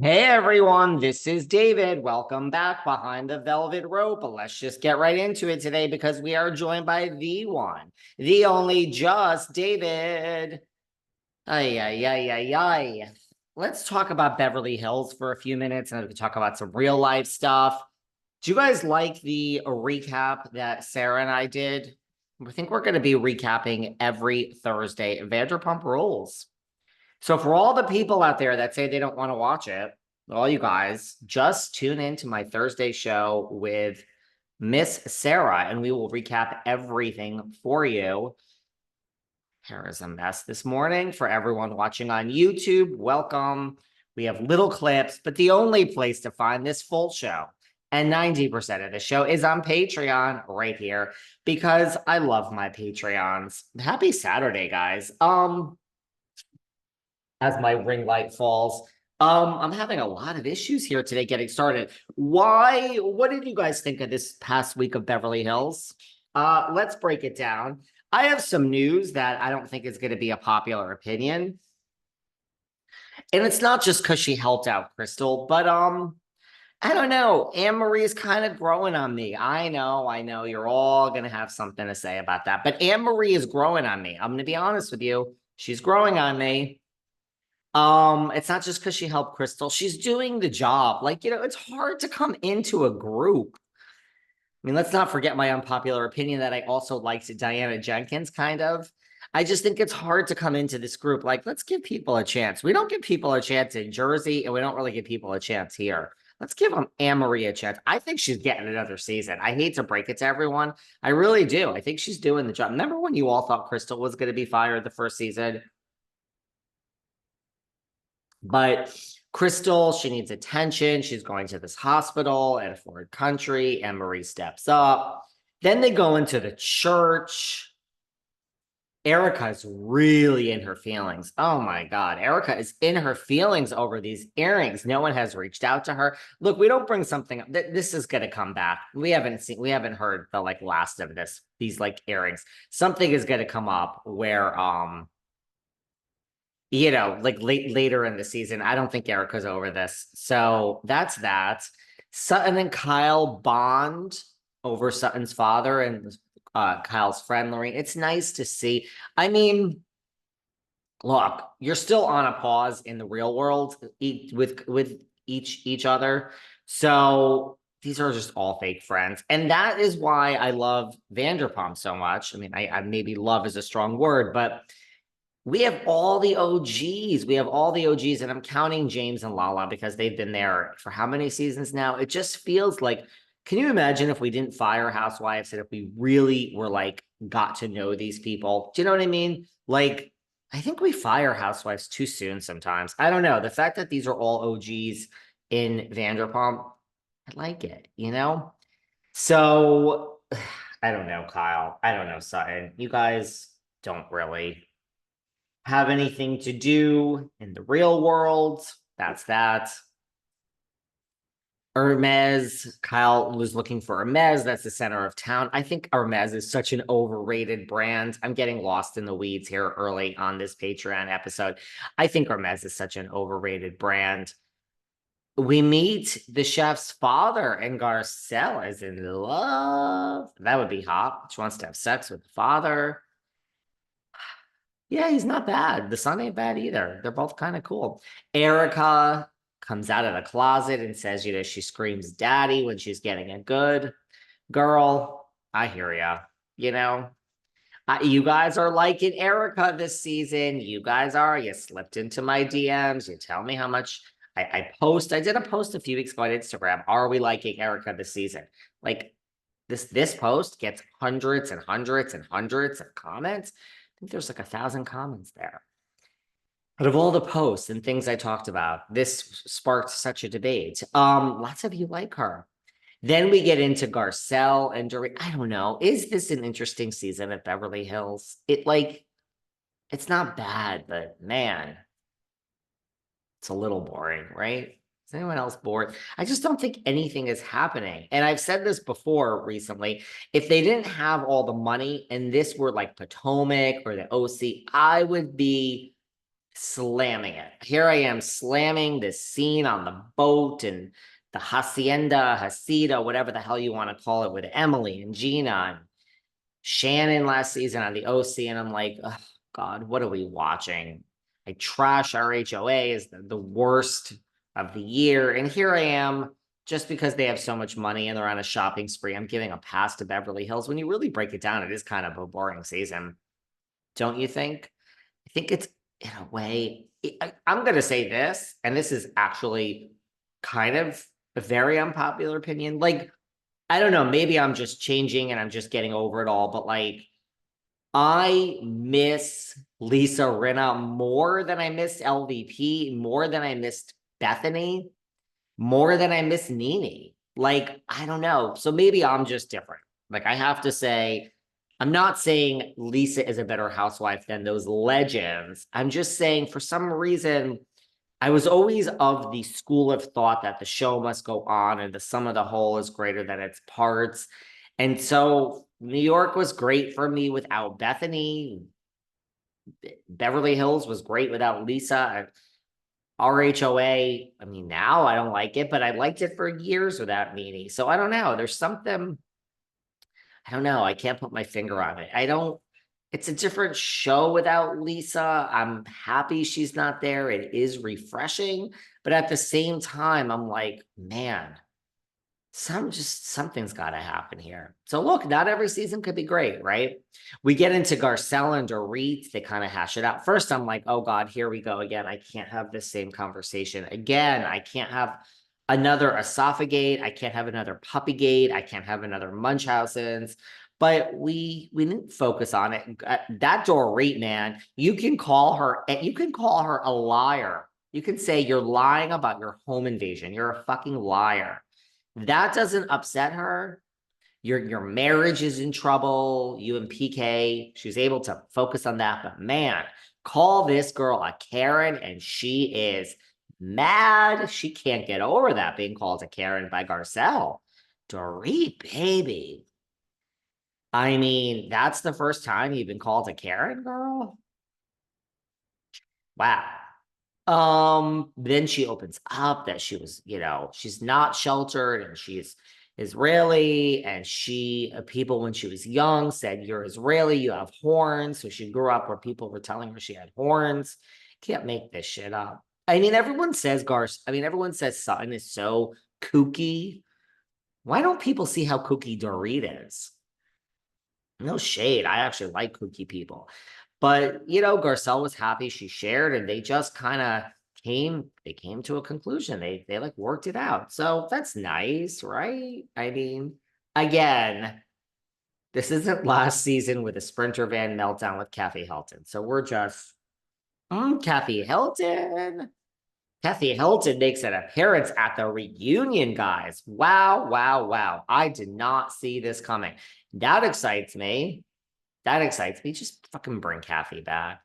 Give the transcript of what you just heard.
Hey everyone, this is David. Welcome back behind the velvet rope. But let's just get right into it today because we are joined by the one, the only, just David. Ay, ay, ay, ay, ay. Let's talk about Beverly Hills for a few minutes and we can talk about some real life stuff. Do you guys like the recap that Sarah and I did? I think we're going to be recapping every Thursday Vanderpump Rules. So for all the people out there that say they don't want to watch it, all you guys, just tune in to my Thursday show with Miss Sarah, and we will recap everything for you. Hair is a mess this morning for everyone watching on YouTube. Welcome. We have little clips, but the only place to find this full show and 90% of the show is on Patreon right here because I love my Patreons. Happy Saturday, guys. As my ring light falls. I'm having a lot of issues here today getting started. What did you guys think of this past week of Beverly Hills? Let's break it down. I have some news that I don't think is going to be a popular opinion. And it's not just because she helped out Crystal, but I don't know. Annemarie is kind of growing on me. I know you're all gonna have something to say about that. But Annemarie is growing on me. I'm gonna be honest with you. She's growing on me. It's not just because she helped Crystal. She's doing the job. Like, it's hard to come into a group. I mean, let's not forget my unpopular opinion that I also liked Diana Jenkins, kind of. I just think it's hard to come into this group. Like, let's give people a chance. We don't give people a chance in Jersey, and we don't really give people a chance here. Let's give Annemarie a chance. I think she's getting another season. I hate to break it to everyone. I really do. I think she's doing the job. Remember when you all thought Crystal was going to be fired the first season? But Crystal, she needs attention. She's going to this hospital in a foreign country, and Marie steps up. Then they go into the church. Erika's really in her feelings. Oh my God. Erika is in her feelings over these earrings. No one has reached out to her. Look, we don't bring something up. This is going to come back. We haven't heard the last of these earrings. Something is going to come up where, later in the season. I don't think Erika's over this. So that's that. Sutton and Kyle bond over Sutton's father and Kyle's friend, Lorraine. It's nice to see. I mean, look, you're still on a pause in the real world with each other. So these are just all fake friends. And that is why I love Vanderpump so much. I mean, I maybe love is a strong word, but we have all the OGs. We have all the OGs, and I'm counting James and Lala because they've been there for how many seasons now? It just feels like, can you imagine if we didn't fire Housewives and if we really were got to know these people? Do you know what I mean? I think we fire Housewives too soon sometimes. I don't know. The fact that these are all OGs in Vanderpump, I like it. So I don't know, Kyle. I don't know, Sutton. You guys don't really have anything to do in the real world. That's that. Hermes, Kyle was looking for Hermes. That's the center of town. I think Hermes is such an overrated brand. I'm getting lost in the weeds here early on this Patreon episode. I think Hermes is such an overrated brand. We meet the chef's father, and Garcelle is in love. That would be hot. She wants to have sex with the father. Yeah, he's not bad. The son ain't bad either. They're both kind of cool. Erika comes out of the closet and says, she screams daddy when she's getting a good girl. I hear ya. You guys are liking Erika this season. You guys are. You slipped into my DMs. You tell me how much I post. I did a post a few weeks ago on Instagram. Are we liking Erika this season? This post gets hundreds and hundreds and hundreds of comments. I think there's 1,000 comments there. Out of all the posts and things I talked about, this sparked such a debate. Lots of you like her. Then we get into Garcelle and Dorit. I don't know. Is this an interesting season at Beverly Hills? It's not bad, but man, it's a little boring, right? Is anyone else bored? I just don't think anything is happening. And I've said this before recently. If they didn't have all the money and this were like Potomac or the OC, I would be slamming it. Here I am slamming this scene on the boat and the hacienda, whatever the hell you want to call it, with Emily and Gina and Shannon last season on the OC. And I'm like, oh, God, what are we watching? I trash RHOA as the worst of the year. And here I am, just because they have so much money and they're on a shopping spree, I'm giving a pass to Beverly Hills. When you really break it down, it is kind of a boring season. Don't you think? I think it's, in a way, I'm going to say this, and this is actually kind of a very unpopular opinion. Like, I don't know, maybe I'm just changing and I'm just getting over it all, but like, I miss Lisa Rinna more than I missed LVP, more than I missed Bethany, more than I miss Nene. Like, I don't know. So maybe I'm just different. Like, I have to say, I'm not saying Lisa is a better housewife than those legends. I'm just saying, for some reason, I was always of the school of thought that the show must go on and the sum of the whole is greater than its parts. And so New York was great for me without Bethany. Beverly Hills was great without Lisa. RHOA, I mean, now I don't like it, but I liked it for years without Nene. So I don't know. There's something, I don't know. I can't put my finger on it. It's a different show without Lisa. I'm happy she's not there. It is refreshing. But at the same time, I'm like, man, something's got to happen here. So look, not every season could be great, right? We get into Garcelle and Dorit. They kind of hash it out. First, I'm like, oh God, here we go again. I can't have this same conversation again. I can't have another esophagate. I can't have another puppygate. I can't have another Munchausen's. But we didn't focus on it. That Dorit, man, you can call her a liar. You can say you're lying about your home invasion. You're a fucking liar. That doesn't upset her. Your marriage is in trouble. You and PK, she was able to focus on that. But man, call this girl a Karen, and she is mad. She can't get over that being called a Karen by Garcelle. Dorit, baby. I mean, that's the first time you've been called a Karen, girl? Wow. Then she opens up that she was, she's not sheltered and she's Israeli, and people when she was young said, you're Israeli, you have horns. So she grew up where people were telling her she had horns. Can't make this shit up. I mean, everyone says Sutton is so kooky. Why don't people see how kooky Dorit is? No shade. I actually like kooky people. But, Garcelle was happy she shared, and they just kind of came to a conclusion. They like worked it out. So that's nice, right? I mean, again, this isn't last season with a Sprinter van meltdown with Kathy Hilton. So we're just, Kathy Hilton. Kathy Hilton makes an appearance at the reunion, guys. Wow, wow, wow. I did not see this coming. That excites me. Just fucking bring Kathy back.